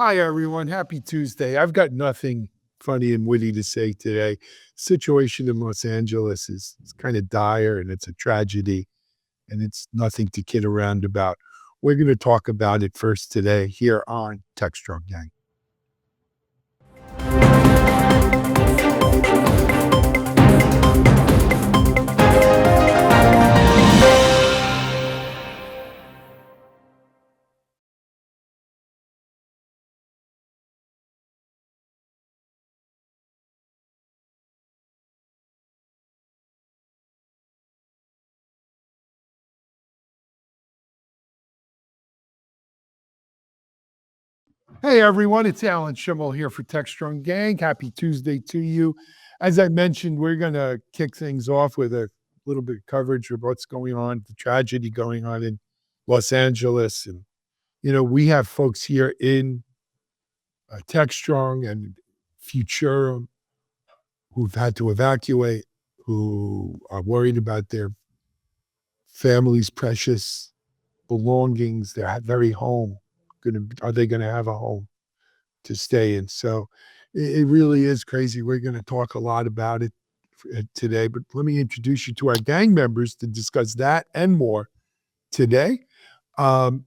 Hi, everyone. Happy Tuesday. I've got nothing funny and witty to say today. Situation in Los Angeles is kind of dire and it's a tragedy and it's nothing to kid around about. We're going to talk about it first today here on Techstrong Gang. Hey, everyone. It's Alan Shimel here for Techstrong Gang. Happy Tuesday to you. As I mentioned, we're going to kick things off with a little bit of coverage of what's going on, the tragedy going on in Los Angeles. And, we have folks here in Techstrong and Futura who've had to evacuate, who are worried about their family's precious belongings, their very home. Are they going to have a home to stay in? So it really is crazy. We're going to talk a lot about it today, but let me introduce you to our gang members to discuss that and more today. But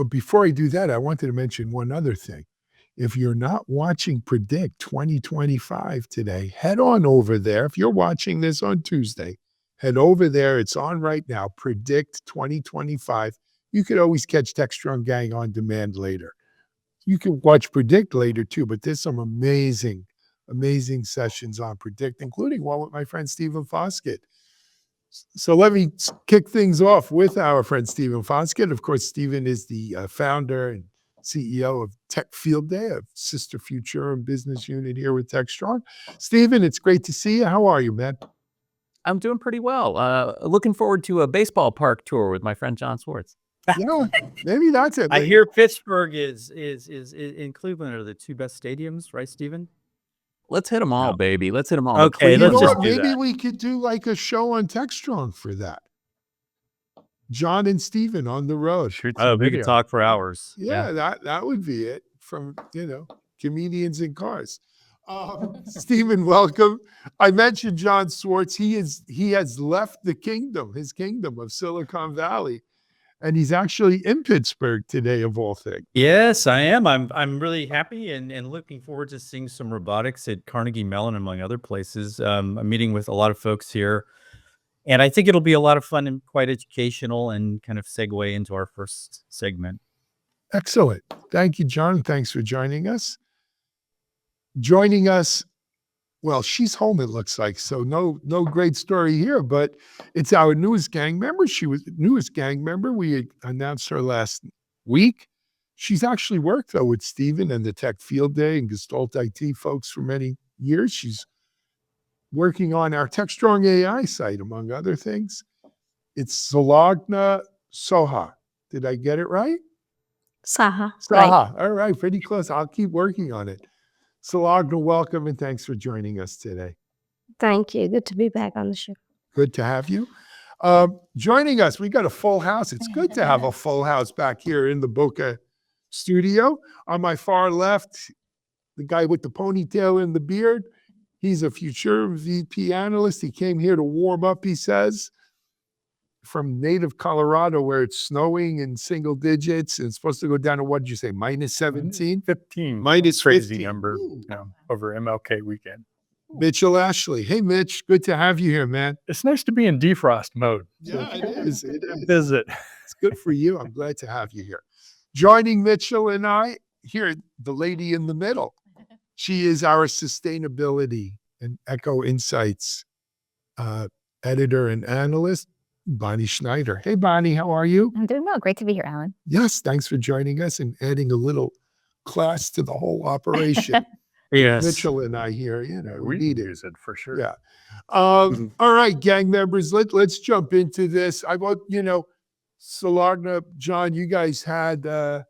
before I do that, I wanted to mention one other thing. If you're not watching Predict 2025 today, head on over there. If you're watching this on Tuesday, head over there. It's on right now, Predict 2025. You could always catch Techstrong Gang on demand later. You can watch Predict later too, but there's some amazing sessions on Predict, including one with my friend Stephen Foskett. So let me kick things off with our friend Stephen Foskett. Of course, Stephen is the founder and CEO of Tech Field Day, a sister Futura business unit here with Techstrong. Stephen, it's great to see you. How are you, man? I'm doing pretty well. Looking forward to a baseball park tour with my friend John Swartz. Yeah, maybe that's it. I hear Pittsburgh is in Cleveland are the two best stadiums, right, Stephen? Let's hit them all, baby. Let's hit them all. Okay, let's just do maybe that. we could do like a show on Techstrong for that. John and Stephen on the road. Oh, we could talk for hours. Yeah, that would be it from, comedians in cars. Stephen, welcome. I mentioned John Swartz. He has left his kingdom of Silicon Valley, and he's actually in Pittsburgh today, of all things. Yes, I am. I'm really happy and looking forward to seeing some robotics at Carnegie Mellon, among other places. I'm meeting with a lot of folks here, and I think it'll be a lot of fun and quite educational and kind of segue into our first segment. Excellent. Thank you, John. Thanks for joining us. Joining us, well, she's home, it looks like, so no great story here, but it's our newest gang member. She was the newest gang member. We announced her last week. She's actually worked, though, with Stephen and the Tech Field Day and Gestalt IT folks for many years. She's working on our Techstrong AI site, among other things. It's Sulagna Saha. Did I get it right? Saha. Saha. All right, pretty close. I'll keep working on it. Sulagna, welcome, and thanks for joining us today. Thank you. Good to be back on the show. Good to have you. Joining us, we got a full house. It's good to have a full house back here in the Boca studio. On my far left, the guy with the ponytail and the beard, he's a Futura VP analyst. He came here to warm up, he says, from native Colorado, where it's snowing in single digits and it's supposed to go down to, what did you say, minus 17? 15. Minus crazy 15. number over MLK weekend. Mitch Ashley. Hey, Mitch, good to have you here, man. It's nice to be in defrost mode. Yeah, it is. It is. Visit. It's good for you. I'm glad to have you here. Joining Mitchell and I, here, the lady in the middle. She is our sustainability and Eco Insights editor and analyst, Bonnie Schneider. Hey, Bonnie, how are you? I'm doing well. Great to be here, Alan. Yes, thanks for joining us and adding a little class to the whole operation. Yes. Mitchell and I here, we need it. Use it for sure. Yeah. All right, gang members, let's jump into this. I want, Sulagna, John, you guys had an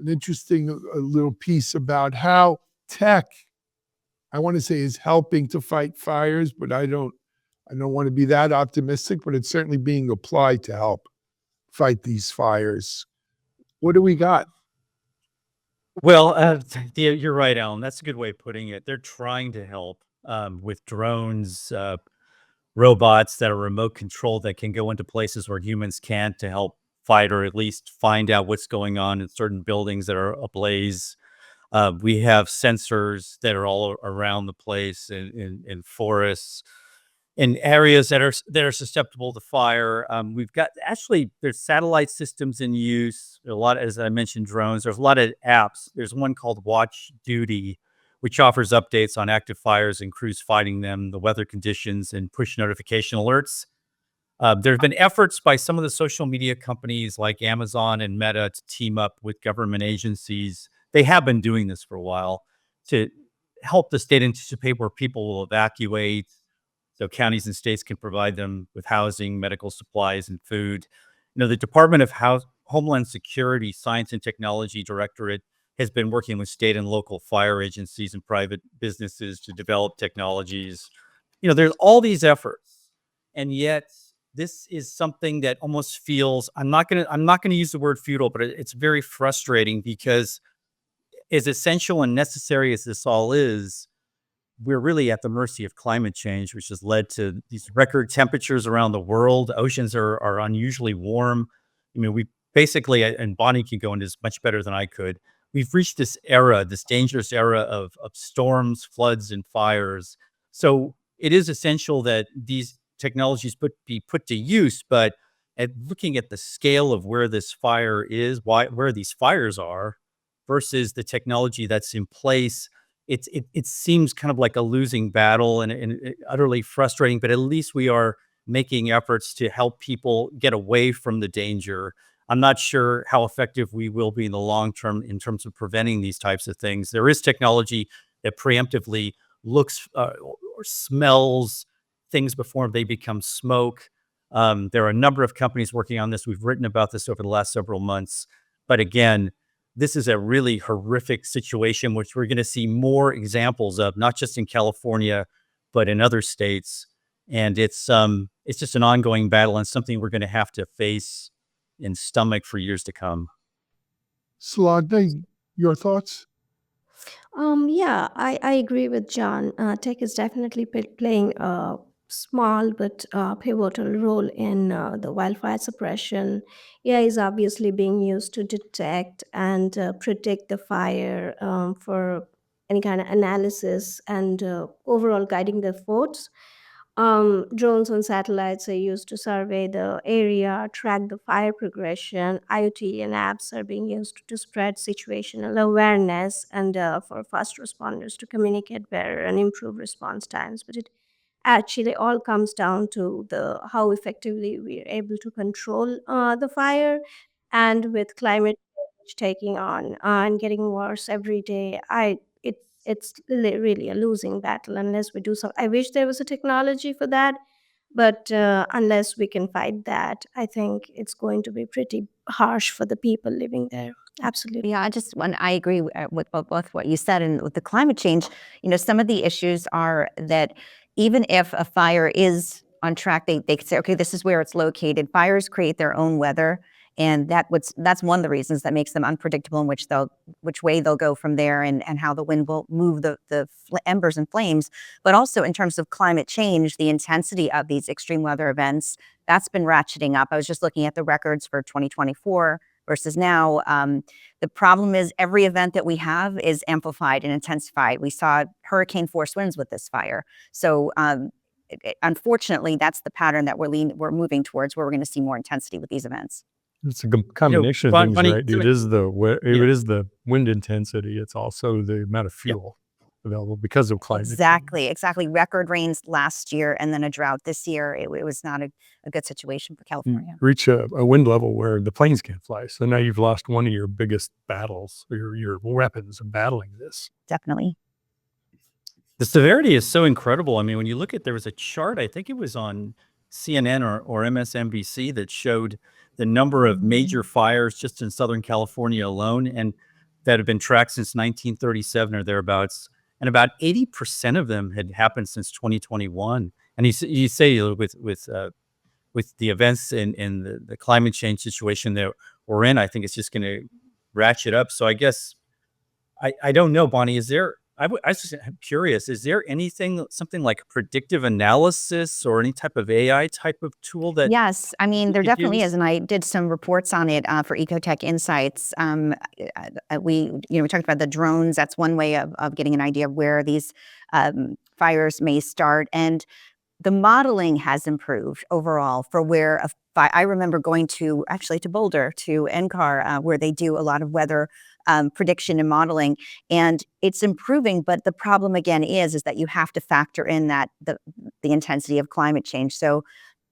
interesting little piece about how tech, I want to say, is helping to fight fires, but I don't want to be that optimistic, but it's certainly being applied to help fight these fires. What do we got? Well, you're right, Alan. That's a good way of putting it. They're trying to help with drones, robots that are remote controlled that can go into places where humans can't to help fight or at least find out what's going on in certain buildings that are ablaze. We have sensors that are all around the place in forests, in areas that are susceptible to fire. We've got actually there's satellite systems in use. A lot, as I mentioned, drones. There's a lot of apps. There's one called Watch Duty, which offers updates on active fires and crews fighting them, the weather conditions, and push notification alerts. There have been efforts by some of the social media companies like Amazon and Meta to team up with government agencies. They have been doing this for a while to help the state anticipate where people will evacuate, so counties and states can provide them with housing, medical supplies, and food. The Department of Homeland Security Science and Technology Directorate has been working with state and local fire agencies and private businesses to develop technologies. There's all these efforts, and yet this is something that almost feels, I'm not gonna use the word futile, but it's very frustrating because as essential and necessary as this all is, we're really at the mercy of climate change, which has led to these record temperatures around the world. Oceans are unusually warm. I mean, we basically, and Bonnie can go into this much better than I could. We've reached this era, this dangerous era of storms, floods, and fires. So it is essential that these technologies be put to use. But at looking at the scale of where this fire is, where these fires are, versus the technology that's in place, it seems kind of like a losing battle and utterly frustrating, but at least we are making efforts to help people get away from the danger. I'm not sure how effective we will be in the long term in terms of preventing these types of things. There is technology that preemptively looks or smells things before they become smoke. There are a number of companies working on this. We've written about this over the last several months. But again, this is a really horrific situation, which we're going to see more examples of, not just in California, but in other states. And it's just an ongoing battle and something we're going to have to face and stomach for years to come. Sulagna, your thoughts? Yeah, I agree with John. Tech is definitely playing a small but pivotal role in the wildfire suppression. AI is obviously being used to detect and predict the fire for any kind of analysis and overall guiding the efforts. Drones and satellites are used to survey the area, track the fire progression. IoT and apps are being used to spread situational awareness and for first responders to communicate better and improve response times. But it actually all comes down to the how effectively we are able to control the fire. And with climate change taking on and getting worse every day, it's really a losing battle unless we do so. I wish there was a technology for that, but unless we can fight that, I think it's going to be pretty harsh for the people living there. Absolutely. Yeah, I agree with both what you said and with the climate change. Some of the issues are that even if a fire is on track, they could say, okay, this is where it's located. Fires create their own weather, and that's one of the reasons that makes them unpredictable in which way they'll go from there, and how the wind will move the embers and flames. But also in terms of climate change, the intensity of these extreme weather events, that's been ratcheting up. I was just looking at the records for 2024 versus now. The problem is every event that we have is amplified and intensified. We saw hurricane force winds with this fire. So unfortunately, that's the pattern that we're moving towards, where we're going to see more intensity with these events. It's a combination of things, Bonnie, right? It is the wind intensity. It's also the amount of fuel available because of climate change. Exactly. Record rains last year and then a drought this year. It was not a good situation for California. You reach a wind level where the planes can't fly. So now you've lost one of your biggest battles, or your weapons of battling this. Definitely. The severity is so incredible. I mean, when you look at, there was a chart, I think it was on CNN or MSNBC, that showed the number of major fires just in Southern California alone, and that have been tracked since 1937 or thereabouts. And about 80% of them had happened since 2021. And you say with the events in the climate change situation that we're in, I think it's just going to ratchet up. So I guess I don't know, Bonnie. Is there? I was just curious. Is there something like predictive analysis or any type of AI type of tool that Yes, I mean, you there could definitely use? is, and I did some reports on it for EcoTech Insights. We talked about the drones. That's one way of getting an idea of where these fires may start, and the modeling has improved overall for where I remember going to Boulder to NCAR, where they do a lot of weather prediction and modeling, and it's improving. But the problem again is that you have to factor in that the intensity of climate change. So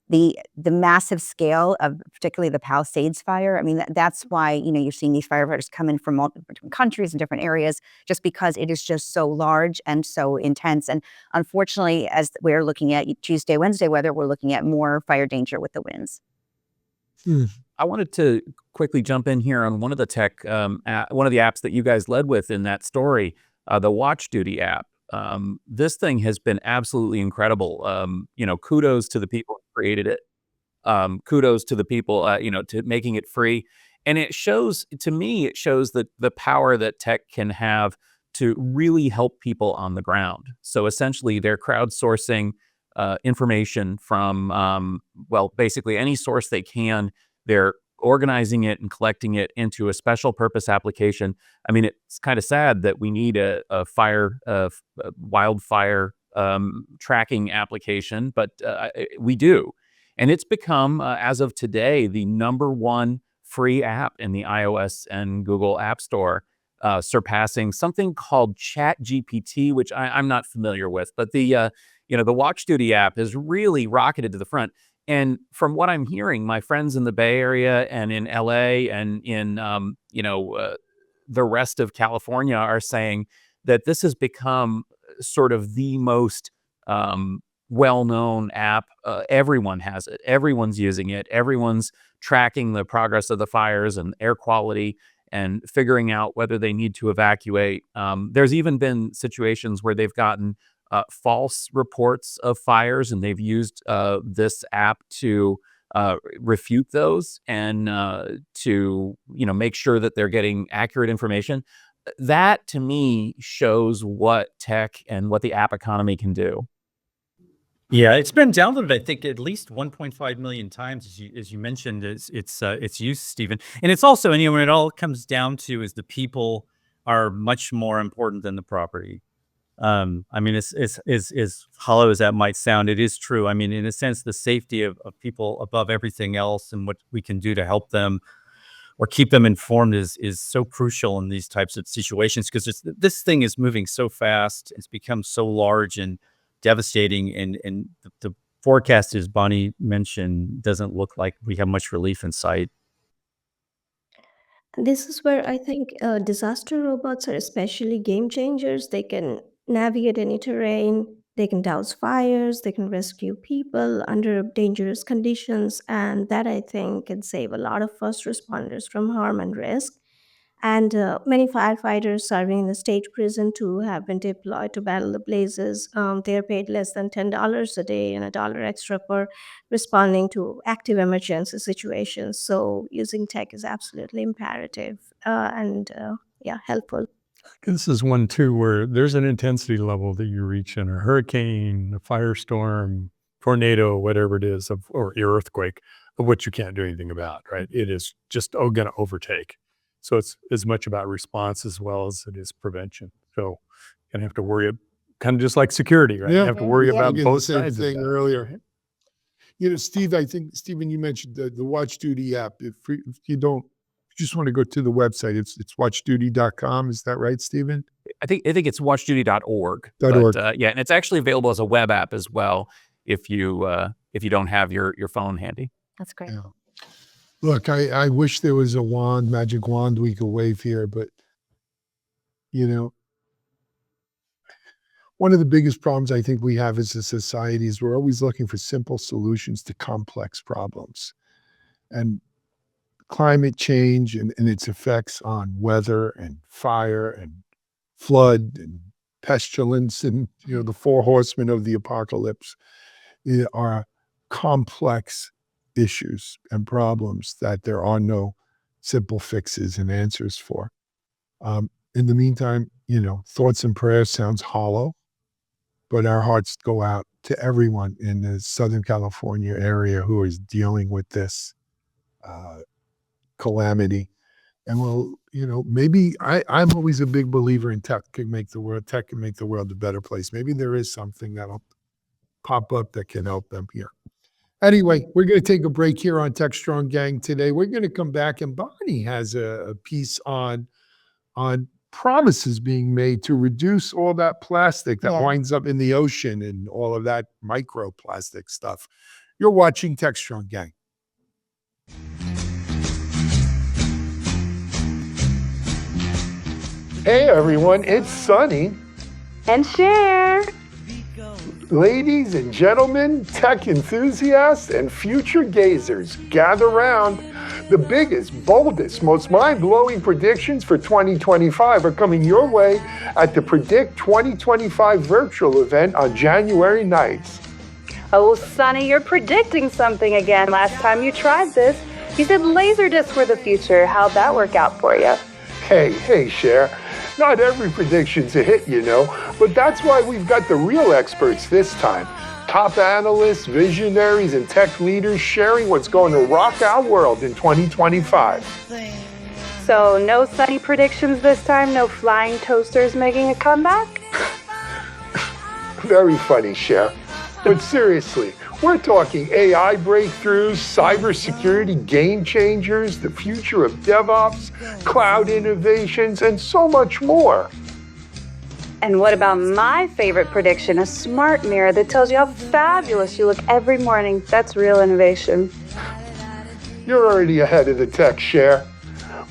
the massive scale of particularly the Palisades fire. I mean, that's why, you're seeing these firefighters come in from multiple different countries and different areas, just because it is just so large and so intense. And unfortunately, as we're looking at Tuesday, Wednesday weather, we're looking at more fire danger with the winds. I wanted to quickly jump in here on one of the one of the apps that you guys led with in that story, the Watch Duty app. This thing has been absolutely incredible. Kudos to the people who created it. Kudos to the people, to making it free. And it shows the power that tech can have to really help people on the ground. So essentially, they're crowdsourcing information from, basically any source they can. They're organizing it and collecting it into a special purpose application. I mean, it's kind of sad that we need a wildfire tracking application, but we do. And it's become, as of today, the #1 free app in the iOS and Google App Store, surpassing something called ChatGPT, which I'm not familiar with. But the Watch Duty app has really rocketed to the front. And from what I'm hearing, my friends in the Bay Area and in LA and in the rest of California are saying that this has become sort of the most well-known app. Everyone has it. Everyone's using it. Everyone's tracking the progress of the fires and air quality and figuring out whether they need to evacuate. There's even been situations where they've gotten false reports of fires, and they've used this app to refute those and to make sure that they're getting accurate information. That to me shows what tech and what the app economy can do. Yeah, it's been downloaded, I think, at least 1.5 million times, as you mentioned, its use, Stephen. And it's also, when it all comes down to is the people are much more important than the property. I mean, it's as hollow as that might sound, it is true. I mean, in a sense, the safety of people above everything else, and what we can do to help them or keep them informed is so crucial in these types of situations, because this thing is moving so fast. It's become so large and devastating, and the forecast, as Bonnie mentioned, doesn't look like we have much relief in sight. This is where I think disaster robots are especially game changers. They can navigate any terrain, they can douse fires, they can rescue people under dangerous conditions, and that I think can save a lot of first responders from harm and risk. And many firefighters serving in the state prison too have been deployed to battle the blazes. They are paid less than $10 a day and $1 extra for responding to active emergency situations. So using tech is absolutely imperative and yeah, helpful. This is one too where there's an intensity level that you reach in a hurricane, a firestorm, tornado, whatever it is, or earthquake, of which you can't do anything about, right? It is just going to overtake. So it's as much about response as well as it is prevention. So you have to worry, kind of just like security, right? You Yeah. have to worry Yeah. about Again, both the same sides of thing that. earlier. Steve, I think, Stephen, you mentioned the Watch Duty app. If you just want to go to the website, it's watchduty.com. Is that right, Stephen? I think it's watchduty.org. .org. But yeah, and it's actually available as a web app as well if you don't have your phone handy. That's great. Yeah. Look, I wish there was a magic wand we could wave here, but one of the biggest problems I think we have as a society is we're always looking for simple solutions to complex problems. And climate change and its effects on weather and fire and flood and pestilence and the four horsemen of the apocalypse are complex issues and problems that there are no simple fixes and answers for. In the meantime, thoughts and prayers sounds hollow, but our hearts go out to everyone in the Southern California area who is dealing with this calamity. And maybe I'm always a big believer in tech can make the world a better place. Maybe there is something that'll pop up that can help them here. Anyway, we're going to take a break here on Techstrong Gang today. We're going to come back, and Bonnie has a piece on promises being made to reduce all that plastic that winds up in the ocean and all of that microplastic stuff. You're watching Techstrong Gang. Hey everyone, it's Sunny. And Cher. Ladies and gentlemen, tech enthusiasts and future gazers, gather round. The biggest, boldest, most mind-blowing predictions for 2025 are coming your way at the Predict 2025 virtual event on January 9th. Oh, Sonny, you're predicting something again. Last time you tried this, you said Laserdiscs were the future. How'd that work out for you? Hey, Cher. Not every prediction's a hit, but that's why we've got the real experts this time. Top analysts, visionaries, and tech leaders sharing what's going to rock our world in 2025. So no Sonny predictions this time? No flying toasters making a comeback? Very funny, Cher. But seriously, we're talking AI breakthroughs, cybersecurity game changers, the future of DevOps, cloud innovations, and so much more. And what about my favorite prediction, a smart mirror that tells you how fabulous you look every morning? That's real innovation. You're already ahead of the tech, Cher.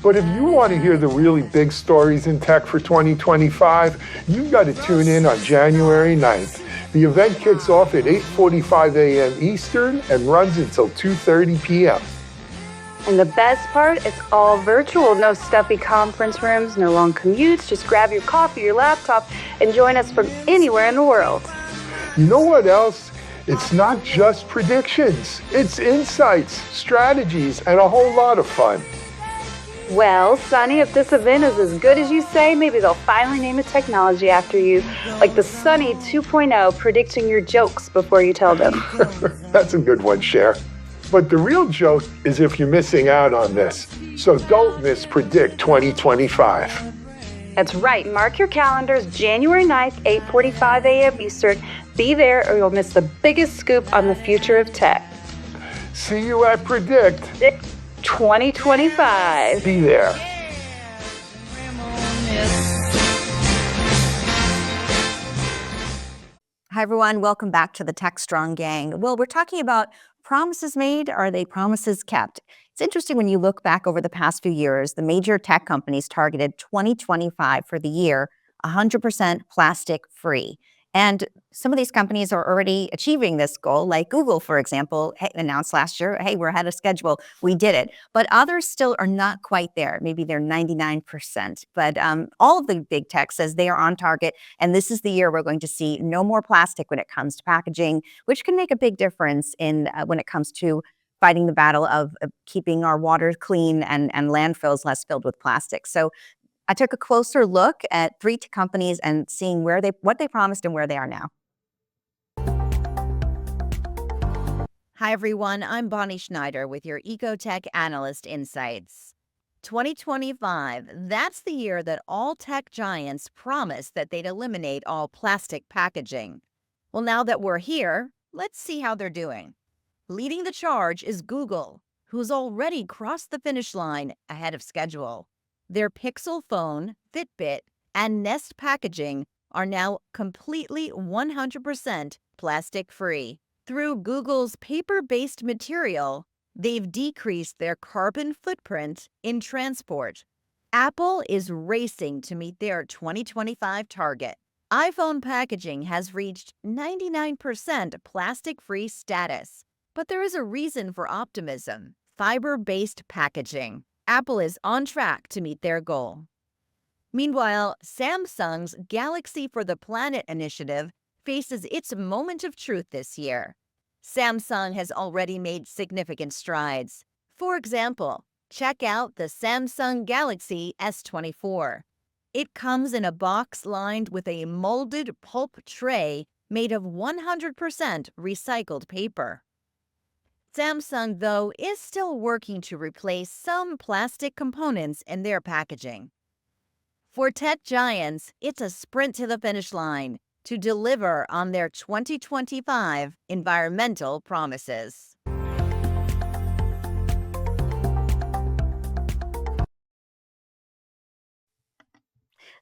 But if you want to hear the really big stories in tech for 2025, you've got to tune in on January 9th. The event kicks off at 8:45 a.m. Eastern and runs until 2:30 p.m. And the best part, it's all virtual. No stuffy conference rooms, no long commutes. Just grab your coffee, your laptop, and join us from anywhere in the world. You know what else? It's not just predictions. It's insights, strategies, and a whole lot of fun. Well, Sonny, if this event is as good as you say, maybe they'll finally name a technology after you, like the Sonny 2.0, predicting your jokes before you tell them. That's a good one, Cher. But the real joke is if you're missing out on this. So don't miss Predict 2025. That's right. Mark your calendars, January 9th, 8:45 a.m. Eastern. Be there or you'll miss the biggest scoop on the future of tech. See you at Predict 2025. Be there. Hi, everyone. Welcome back to the Techstrong Gang. Well, we're talking about promises made. Are they promises kept? It's interesting when you look back over the past few years, the major tech companies targeted 2025 for the year 100% plastic free. And some of these companies are already achieving this goal, like Google, for example, announced last year, hey, we're ahead of schedule. We did it. But others still are not quite there. Maybe they're 99%. But all of the big tech says they are on target. And this is the year we're going to see no more plastic when it comes to packaging, which can make a big difference in when it comes to fighting the battle of keeping our water clean and landfills less filled with plastic. So I took a closer look at 3 companies and seeing what they promised and where they are now. Hi, everyone. I'm Bonnie Schneider with your EcoTech Analyst Insights. 2025, that's the year that all tech giants promised that they'd eliminate all plastic packaging. Well, now that we're here, let's see how they're doing. Leading the charge is Google, who's already crossed the finish line ahead of schedule. Their Pixel phone, Fitbit, and Nest packaging are now completely 100% plastic-free. Through Google's paper-based material, they've decreased their carbon footprint in transport. Apple is racing to meet their 2025 target. iPhone packaging has reached 99% plastic-free status. But there is a reason for optimism: fiber-based packaging. Apple is on track to meet their goal. Meanwhile, Samsung's Galaxy for the Planet initiative faces its moment of truth this year. Samsung has already made significant strides. For example, check out the Samsung Galaxy S24. It comes in a box lined with a molded pulp tray made of 100% recycled paper. Samsung, though, is still working to replace some plastic components in their packaging. For tech giants, it's a sprint to the finish line to deliver on their 2025 environmental promises.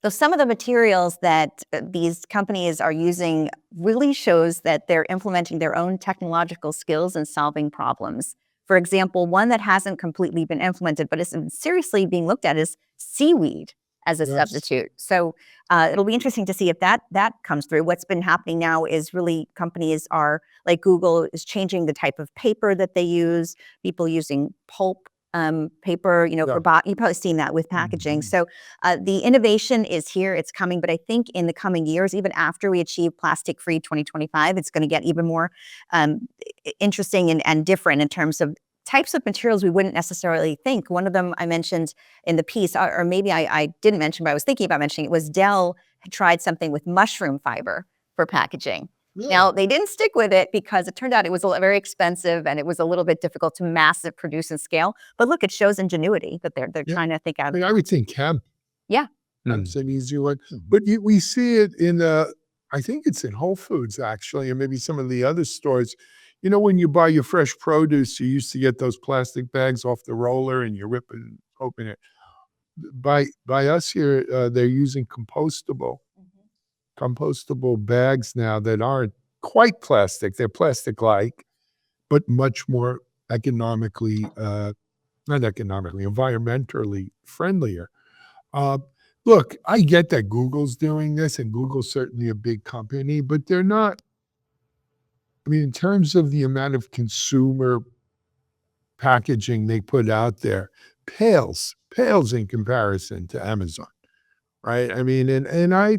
So some of the materials that these companies are using really shows that they're implementing their own technological skills in solving problems. For example, one that hasn't completely been implemented but is seriously being looked at is seaweed as a Yes. substitute. So it'll be interesting to see if that comes through. What's been happening now is really companies are, like Google, is changing the type of paper that they use, people using pulp paper, Yeah. you've probably seen that with packaging. Mhm. So the innovation is here, it's coming, but I think in the coming years, even after we achieve plastic-free 2025, it's going to get even more interesting and different in terms of types of materials we wouldn't necessarily think. One of them I mentioned in the piece, or maybe I didn't mention, but I was thinking about mentioning it, was Dell had tried something with mushroom fiber for packaging. Now, they didn't stick with it because it turned out it was very expensive and it was a little bit difficult to mass produce and scale. But look, it shows ingenuity that they're Yeah. trying to think I out. mean, I would think hemp. Yeah. Hemp's an easy one. But we see it in, I think it's in Whole Foods, actually, and maybe some of the other stores. You know, when you buy your fresh produce, you used to get those plastic bags off the roller and you rip it and open it. By us here, they're using compostable bags now that aren't quite plastic. They're plastic-like, but much more economically, not economically, environmentally friendlier. Look, I get that Google's doing this, and Google's certainly a big company, but they're not. I mean, in terms of the amount of consumer packaging they put out there, pales in comparison to Amazon, right? I mean, and I,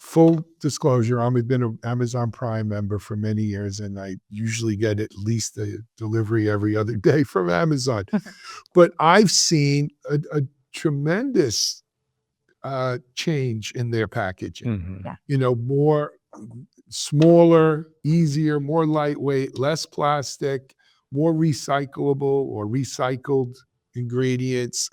full disclosure, I've been an Amazon Prime member for many years, and I usually get at least a delivery every other day from Amazon. But I've seen a tremendous change in their packaging. Yeah. You know, more smaller, easier, more lightweight, less plastic, more recyclable or recycled ingredients.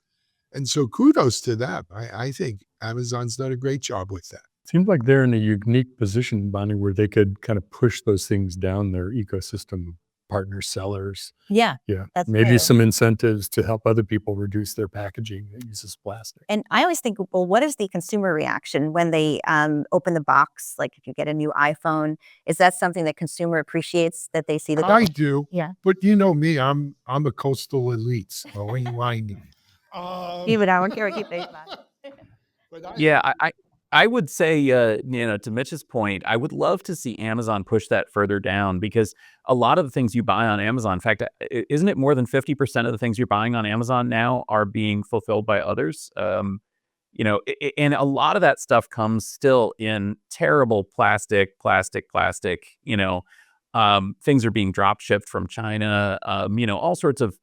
And so kudos to them. I think Amazon's done a great job with that. Seems like they're in a unique position, Bonnie, where they could kind of push those things down their ecosystem partner sellers. Yeah. Yeah. That's Maybe true. some incentives to help other people reduce their packaging that uses plastic. And I always think, well, what is the consumer reaction when they open the box? Like if you get a new iPhone, is that something that consumer appreciates, that they see that? I do. Yeah. But you know me, I'm a coastal elite. So what do I need? Even I don't care what you think about it. Yeah, I would say, to Mitch's point, I would love to see Amazon push that further down, because a lot of the things you buy on Amazon, in fact, isn't it more than 50% of the things you're buying on Amazon now are being fulfilled by others? And a lot of that stuff comes still in terrible plastic. Things are being drop shipped from China. All sorts of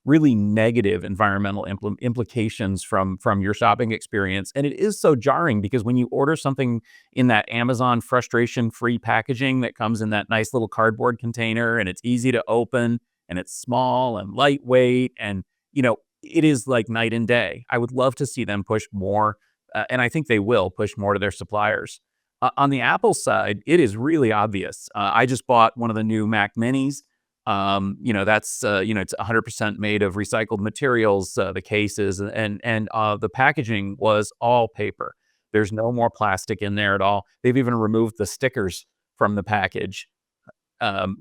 really negative environmental implications from your shopping experience. And it is so jarring, because when you order something in that Amazon frustration-free packaging that comes in that nice little cardboard container, and it's easy to open, and it's small and lightweight, and it is like night and day. I would love to see them push more, and I think they will push more to their suppliers. On the Apple side, it is really obvious. I just bought one of the new Mac Minis. That's it's 100% made of recycled materials, the cases, and the packaging was all paper. There's no more plastic in there at all. They've even removed the stickers from the package. And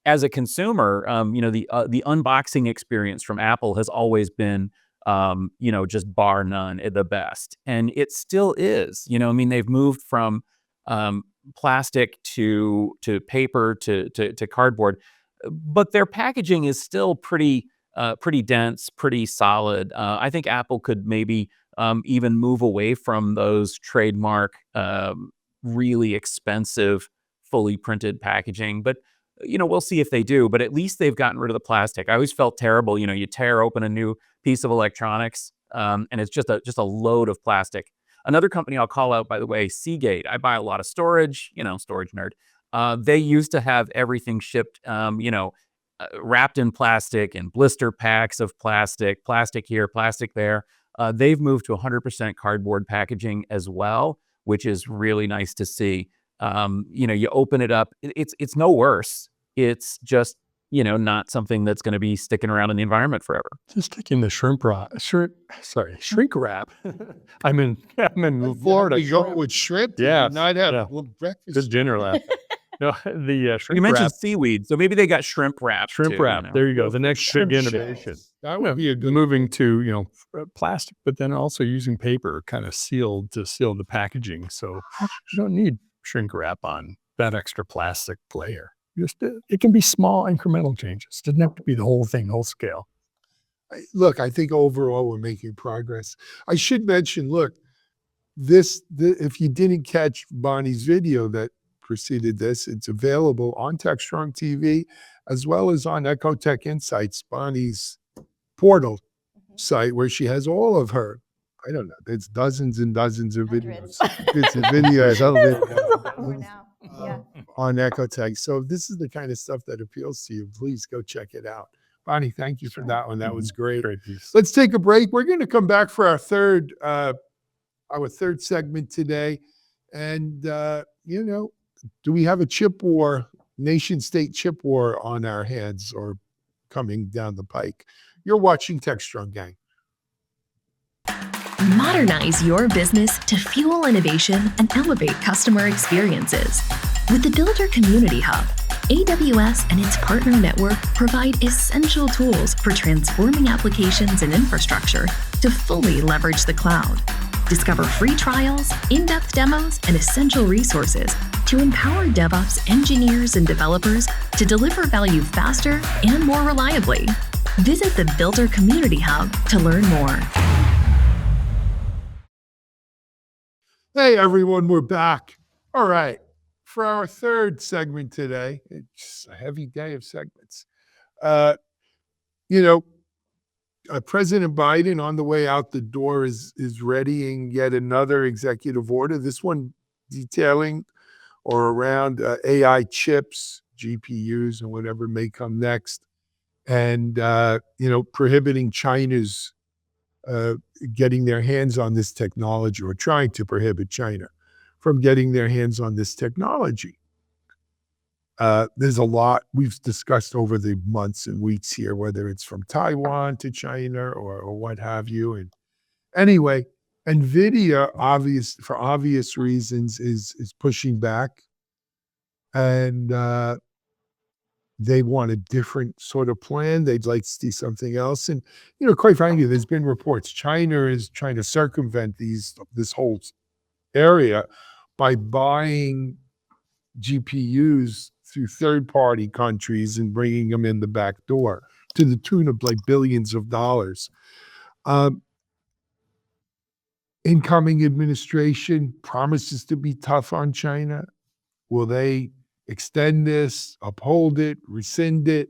as a consumer, the unboxing experience from Apple has always been, just bar none, the best, and it still is. They've moved from plastic to paper to cardboard, but their packaging is still pretty dense, pretty solid. I think Apple could maybe even move away from those trademark, really expensive, fully printed packaging. But we'll see if they do. But at least they've gotten rid of the plastic. I always felt terrible. You tear open a new piece of electronics, and it's just a load of plastic. Another company I'll call out, by the way, Seagate. I buy a lot of storage, storage nerd. They used to have everything shipped, wrapped in plastic and blister packs of plastic here, plastic there. They've moved to 100% cardboard packaging as well, which is really nice to see. You open it up, it's no worse. It's just, not something that's going to be sticking around in the environment forever. Just taking the shrink wrap. I'm in Florida. You go with shrimp? Yeah, Not have yeah. breakfast. Good dinner laugh. No, the shrimp You mentioned wrap. seaweed, so maybe they got shrimp wrap. Shrimp too, wrap. There you go. The next Shrimp big shells. innovation. That would be a good Moving to plastic, but then also using paper kind of sealed to seal the packaging. So you don't need shrink wrap on that extra plastic layer. Just it can be small incremental changes. Doesn't have to be the whole thing, whole scale. Look, I think overall we're making progress. I should mention, look, if you didn't catch Bonnie's video that preceded this, it's available on Techstrong TV as well as on EcoTech Insights, Bonnie's portal site, where she has all of her, I don't know, it's dozens and dozens of videos. It's a videos on EcoTech. So if this is the kind of stuff that appeals to you, please go check it out. Bonnie, thank you for that one. That was great. Great piece. Let's take a break. We're going to come back for our third segment today. And, do we have a chip war, nation-state chip war on our hands or coming down the pike? You're watching Techstrong Gang. Modernize your business to fuel innovation and elevate customer experiences. With the Builder Community Hub, AWS and its partner network provide essential tools for transforming applications and infrastructure to fully leverage the cloud. Discover free trials, in-depth demos, and essential resources to empower DevOps engineers and developers to deliver value faster and more reliably. Visit the Builder Community Hub to learn more. Hey, everyone, we're back. All right. For our third segment today, it's a heavy day of segments. President Biden on the way out the door is readying yet another executive order, this one detailing or around AI chips, GPUs, and whatever may come next, and, prohibiting China's getting their hands on this technology, or trying to prohibit China from getting their hands on this technology. There's a lot we've discussed over the months and weeks here, whether it's from Taiwan to China or what have you. And anyway, NVIDIA, for obvious reasons, is pushing back, and they want a different sort of plan. They'd like to see something else. And, quite frankly, there's been reports China is trying to circumvent this whole area by buying GPUs through third-party countries and bringing them in the back door to the tune of like billions of dollars. Incoming administration promises to be tough on China. Will they extend this, uphold it, rescind it?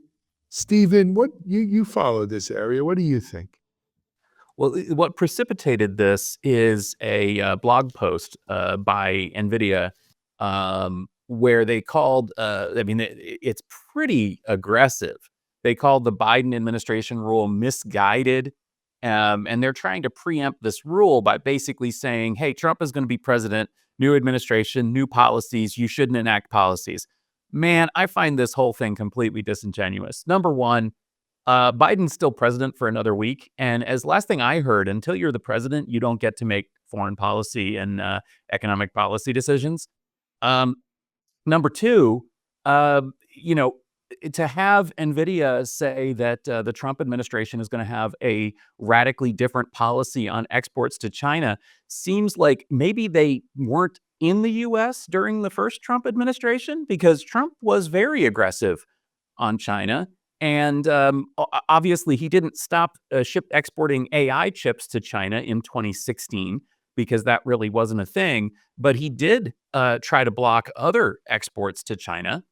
Stephen, what you follow this area. What do you think? Well, what precipitated this is a blog post by NVIDIA where they called, it's pretty aggressive. They called the Biden administration rule misguided. And they're trying to preempt this rule by basically saying, hey, Trump is going to be president, new administration, new policies, you shouldn't enact policies. Man, I find this whole thing completely disingenuous. Number one, Biden's still president for another week. And as last thing I heard, until you're the president, you don't get to make foreign policy and economic policy decisions. Number two, to have NVIDIA say that the Trump administration is going to have a radically different policy on exports to China seems like maybe they weren't in the U.S. during the first Trump administration, because Trump was very aggressive on China. And obviously, he didn't stop exporting AI chips to China in 2016, because that really wasn't a thing. But he did try to block other exports to China.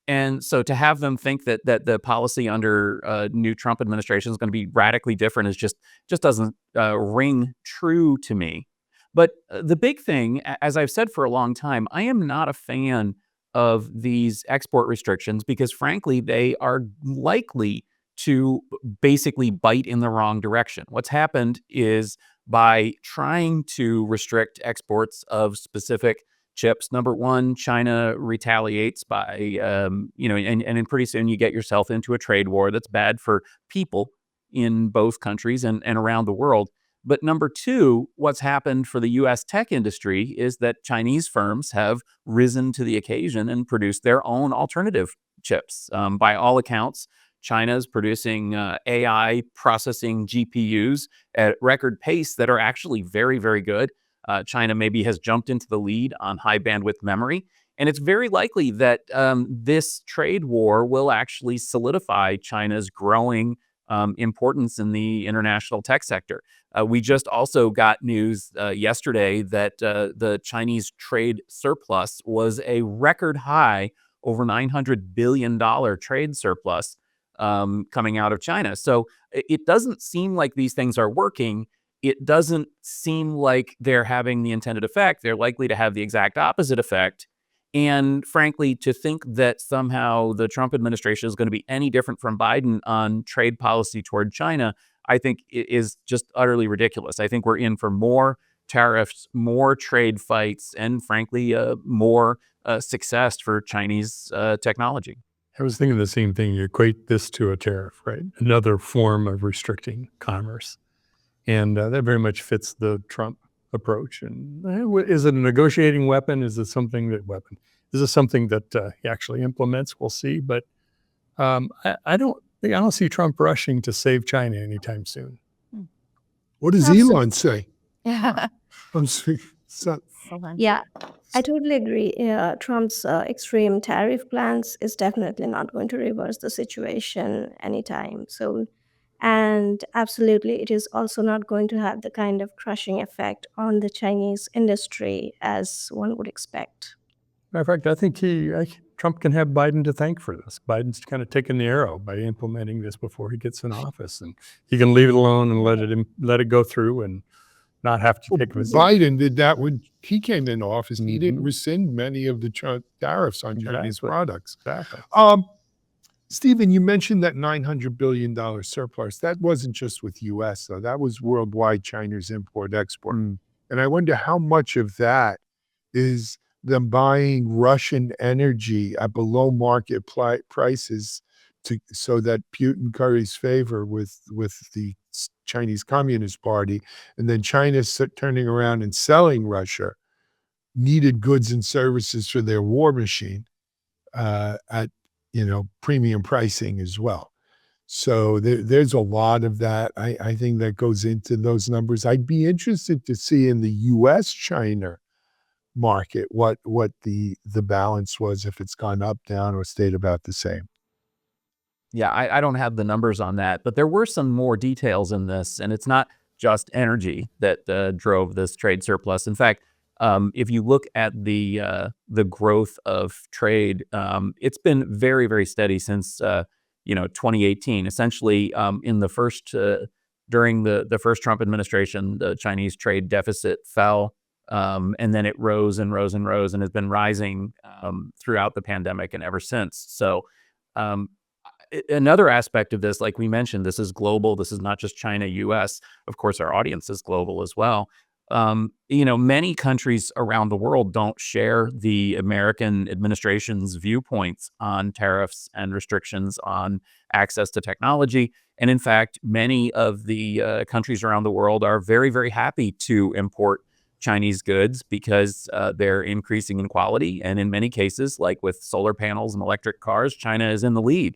And so to have them think that the policy under new Trump administration is going to be radically different is just doesn't ring true to me. But the big thing, as I've said for a long time, I am not a fan of these export restrictions because, frankly, they are likely to basically bite in the wrong direction. What's happened is by trying to restrict exports of specific chips, number one, China retaliates by, and then pretty soon you get yourself into a trade war that's bad for people in both countries and around the world. But number two, what's happened for the U.S. tech industry is that Chinese firms have risen to the occasion and produced their own alternative chips. By all accounts, China's producing AI processing GPUs at record pace that are actually very, very good. China maybe has jumped into the lead on high bandwidth memory. And it's very likely that this trade war will actually solidify China's growing importance in the international tech sector. We just also got news yesterday that the Chinese trade surplus was a record high, over $900 billion trade surplus coming out of China. So it doesn't seem like these things are working. It doesn't seem like they're having the intended effect. They're likely to have the exact opposite effect. And frankly, to think that somehow the Trump administration is going to be any different from Biden on trade policy toward China, I think is just utterly ridiculous. I think we're in for more tariffs, more trade fights, and frankly, more success for Chinese technology. I was thinking the same thing. You equate this to a tariff, right? Another form of restricting commerce. And that very much fits the Trump approach. And is it a negotiating weapon? Is it something that he actually implements? We'll see. But I don't see Trump rushing to save China anytime soon. What does Elon say? Yeah. I'm sorry. Yeah, I totally agree. Trump's extreme tariff plans is definitely not going to reverse the situation anytime soon. And absolutely, it is also not going to have the kind of crushing effect on the Chinese industry as one would expect. Matter of fact, I think Trump can have Biden to thank for this. Biden's kind of taken the arrow by implementing this before he gets in office, and he can leave it alone and let it go through and not have to take it. Biden did that when he came into office. He didn't rescind many of the tariffs on Chinese products. Exactly. Stephen, you mentioned that $900 billion surplus. That wasn't just with U.S., though. That was worldwide, China's import-export. And I wonder how much of that is them buying Russian energy at below market prices so that Putin curries favor with the Chinese Communist Party, and then China's turning around and selling Russia needed goods and services for their war machine at premium pricing as well. So there's a lot of that. I think that goes into those numbers. I'd be interested to see in the U.S.-China market what the balance was, if it's gone up, down, or stayed about the same. Yeah, I don't have the numbers on that, but there were some more details in this, and it's not just energy that drove this trade surplus. In fact, if you look at the growth of trade, it's been very, very steady since 2018. Essentially, in the first during the first Trump administration, the Chinese trade deficit fell, and then it rose and rose and rose, and has been rising throughout the pandemic and ever since. So. Another aspect of this, like we mentioned, this is global. This is not just China, U.S. Of course, our audience is global as well. Many countries around the world don't share the American administration's viewpoints on tariffs and restrictions on access to technology. And in fact, many of the countries around the world are very, very happy to import Chinese goods because they're increasing in quality. And in many cases, like with solar panels and electric cars, China is in the lead.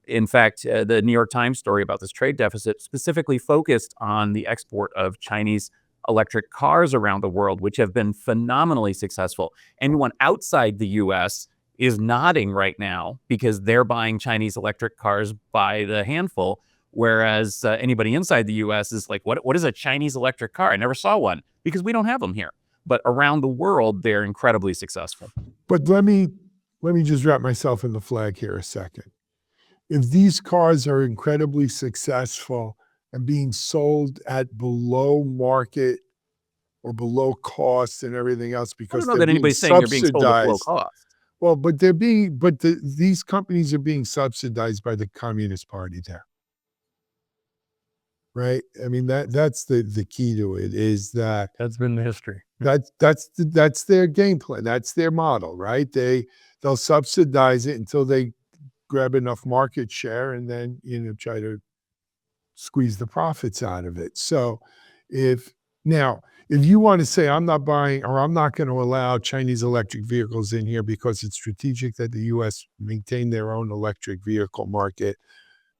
In fact, the New York Times story about this trade deficit specifically focused on the export of Chinese electric cars around the world, which have been phenomenally successful. Anyone outside the U.S. is nodding right now because they're buying Chinese electric cars by the handful, whereas anybody inside the U.S. is like, what is a Chinese electric car? I never saw one because we don't have them here. But around the world, they're incredibly successful. But let me let me just wrap myself in the flag here a second. If these cars are incredibly successful and being sold at below market or below cost and everything else I because don't know they're that being anybody's saying they're being sold at low subsidized. cost. Well, but these companies are being subsidized by the Communist Party there. Right? I mean, that's the key to it, is that That's been the history. that's their game plan. That's their model, right? They'll subsidize it until they grab enough market share and then, try to squeeze the profits out of it. So if you want to say I'm not buying or I'm not going to allow Chinese electric vehicles in here because it's strategic that the US maintain their own electric vehicle market,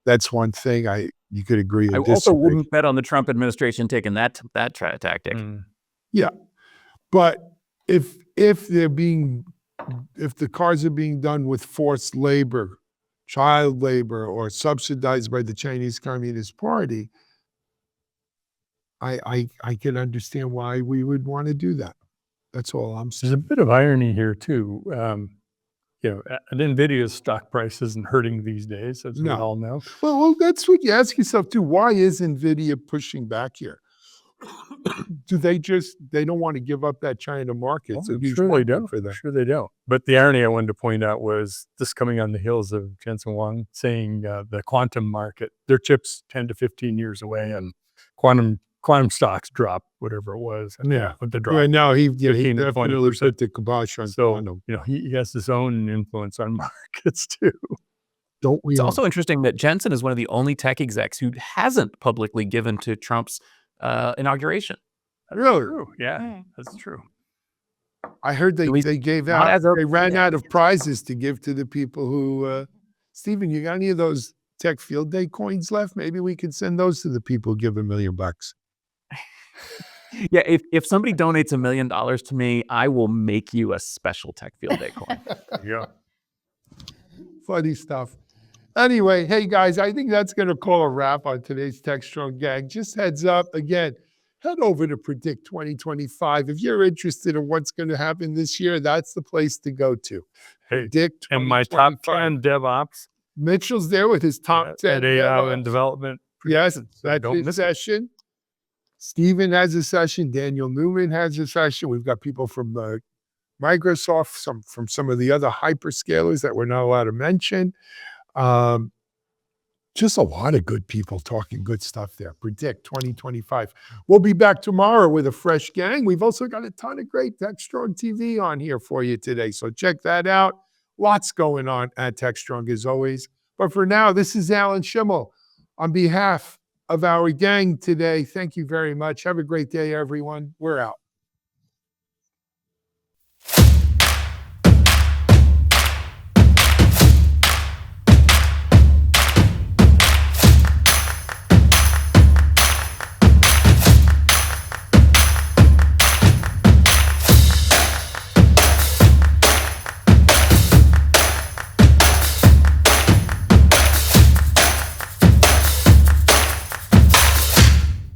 that's one thing. You could agree I or also disagree. wouldn't bet on the Trump administration taking that tactic. Yeah. But if the cars are being done with forced labor, child labor, or subsidized by the Chinese Communist Party, I can understand why we would want to do that. That's all I'm There's a saying. bit of irony here too. NVIDIA's stock price isn't hurting these days, as we No. all know. Well, that's what you ask yourself too. Why is NVIDIA pushing back here? They don't want to give up that China market. It's a huge Sure they market don't. for them. Sure they don't. But the irony I wanted to point out was this coming on the heels of Jensen Huang saying the quantum market, their chips 10 to 15 years away, and quantum stocks drop, whatever it was. Yeah. But the drop. Right now, he 15 to definitely 20%. put the kibosh on So, quantum. he has his own influence on markets too. Don't we It's all? also interesting that Jensen is one of the only tech execs who hasn't publicly given to Trump's inauguration. Really? True. Yeah, that's true. I heard At least they gave not out, as of they ran today. out of prizes to give to the people who, Stephen, you got any of those Tech Field Day coins left? Maybe we could send those to the people who give $1 million. Yeah, if somebody donates $1 million to me, I will make you a special Tech Field Day coin. Yeah. Funny stuff. Anyway, hey guys, I think that's going to call a wrap on today's Techstrong Gang. Just heads up, again, head over to Predict 2025. If you're interested in what's going to happen this year, that's the place to go to. Hey, Predict and my top 2025. 10 DevOps Mitchell's there with his top 10. at AI DevOps. and development. Yes, So that's don't his miss it. session. Stephen has a session. Daniel Newman has a session. We've got people from Microsoft, from some of the other hyperscalers that we're not allowed to mention. Just a lot of good people talking good stuff there. Predict 2025. We'll be back tomorrow with a fresh gang. We've also got a ton of great Techstrong TV on here for you today. So check that out. Lots going on at Techstrong as always. But for now, this is Alan Shimel. On behalf of our gang today, thank you very much. Have a great day, everyone. We're out.